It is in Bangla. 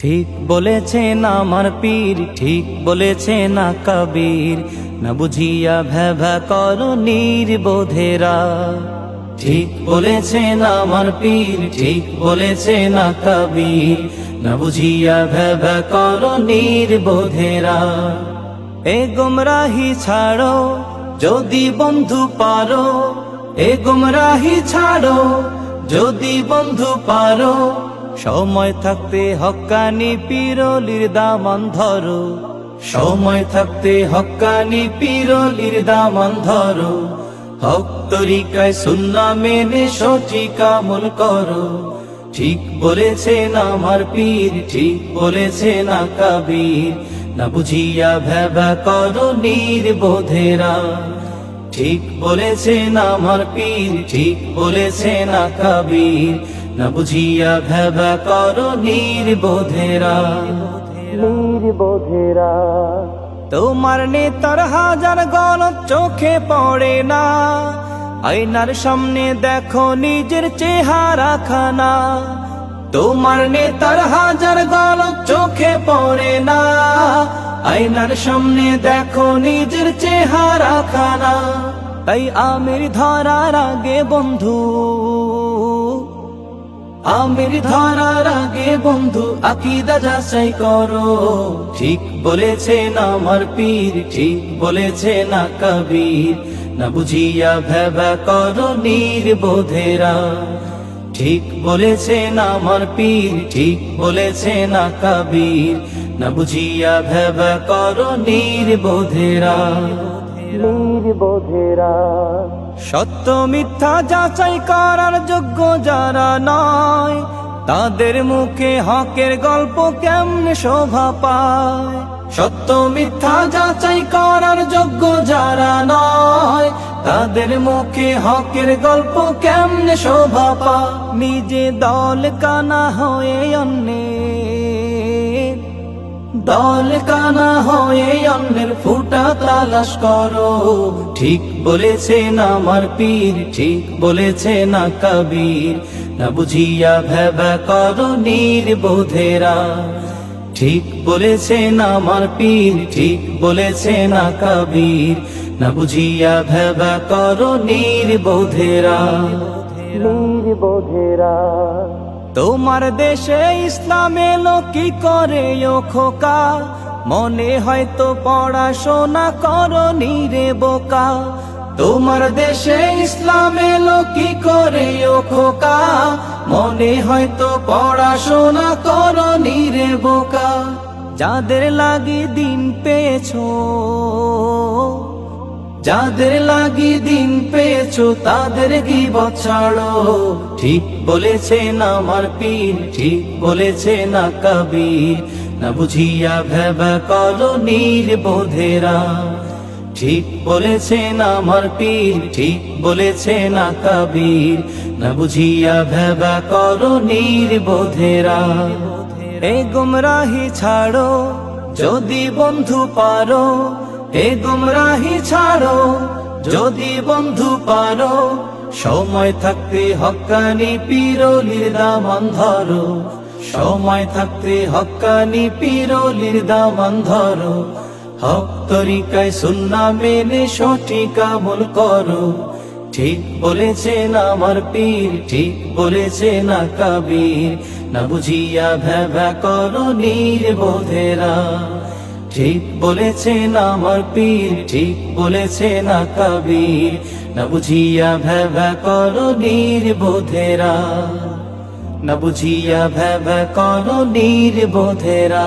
ঠিক বলেছেন আমার পীর, ঠিক বলেছেন না কবীর, না বুঝিয়া ভ্যাভা করো নির্বোধেরা। ঠিক বলেছেন আমার পীর, ঠিক বলেছেন না কবীর, না বুঝিয়া ভ্যাভা করো নির্বোধেরা। এ গুমরাহি ছাড়ো যদি বন্ধু পারো, এ গুমরাহি ছাড়ো যদি বন্ধু পারো, সময় থাকতে হক্কানি পীরলির দামান ধরো, সময় থাকতে হক্কানি পীরলির দামান ধরো। হক তরিকায় সুন্নাহ মেনে সঠিক আমল করো। ঠিক বলেছেন আমার পীর, ঠিক বলেছেন না কবীর, না বুঝিয়া ভ্যাভা করো নির্বোধেরা। ঠিক বলেছেন আমার পীর, ঠিক বলেছেন না কবীর, না বুঝিয়া ভ্যাভা করো নির্বোধেরা। নির্বোধেরা তোমার নেতার হাজার গলত চোখে পড়ে না, আয়নার সামনে দেখো নিজের চেহারা খানা। তোমার নেতার হাজার গলত চোখে পড়ে না, আয়নার সামনে দেখো নিজের চেহারা খানা। তাই আমির ধরার আগে বন্ধু, আমির ধরার আগে বন্ধু আকীদা যাচাই করো। ঠিক বলেছেন আমার পীর, ঠিক বলেছেন না কবীর, না বুঝিয়া ভ্যাভা করো নির্বোধেরা। ঠিক বলেছেন আমার পীর, ঠিক বলেছেন না কবীর, না বুঝিয়া ভ্যাভা করো নির্বোধেরা। নির্বোধেরা সত্য মিথ্যা যাচাই করার যোগ্য যারা নয়, তাদের মুখে হকের গল্প কেমনে শোভা পায়। সত্য মিথ্যা যাচাই করার যোগ্য যারা নয়, তাদের মুখে হকের গল্প কেমনে শোভা পায়। নিজে দল কানা হয়ে অন্যের, দল কানা হয়ে অন্যের ফুটা তালাশ করো। ঠিক বলেছেন আমার পীর, ঠিক বলেছেন না কবীর, না বুঝিয়া ভ্যাভা করো নির্বোধেরা। ঠিক বলেছেন আমার পীর, ঠিক বলেছেন না কবীর, না বুঝিয়া ভ্যাভা করো নির্বোধেরা। নির্বোধেরা তোমার দেশে ইসলাম এলো কি করে ও খোকা, মনে হয়তো পড়াশোনা করো রে বোকা। তোমার দেশে ইসলাম এলো কি করে ও খোকা, মনে হয়তো পড়াশোনা করো রে বোকা। যাদের লাগি দিন পেয়েছো, যাদের লাগি দিন পেয়েছো তাদের গীবত ছাড়ো। ঠিক বলেছেন আমার পীর, ঠিক বলেছেন না কবীর, না বুঝিয়া ভ্যাভা করো নির্বোধেরা। ঠিক বলেছেন আমার পীর, ঠিক বলেছেন না কবীর, না বুঝিয়া ভ্যাভা করো নির্বোধেরা। এ গুমরাহি ছাড়ো যদি বন্ধু পারো, এ গুমরাহি ছাড়ো যদি বন্ধু পারো, সময় থাকতে হক্কানি পীরলির দামান ধরো, সময় থাকতে হক্কানি পীরলির দামান ধরো। হক তরিকায় সুন্নাহ মেনে সঠিক আমল করো। ঠিক বলেছেন আমার পীর, ঠিক বলেছেন না কবীর, না বুঝিয়া ভ্যাভা করো নির্বোধেরা। ঠিক বলেছেন আমার পীর, ঠিক বলেছেন না কবীর, না বুঝিয়া ভ্যাভা করো নির্বোধেরা। না বুঝিয়া ভ্যাভা করো নির্বোধেরা।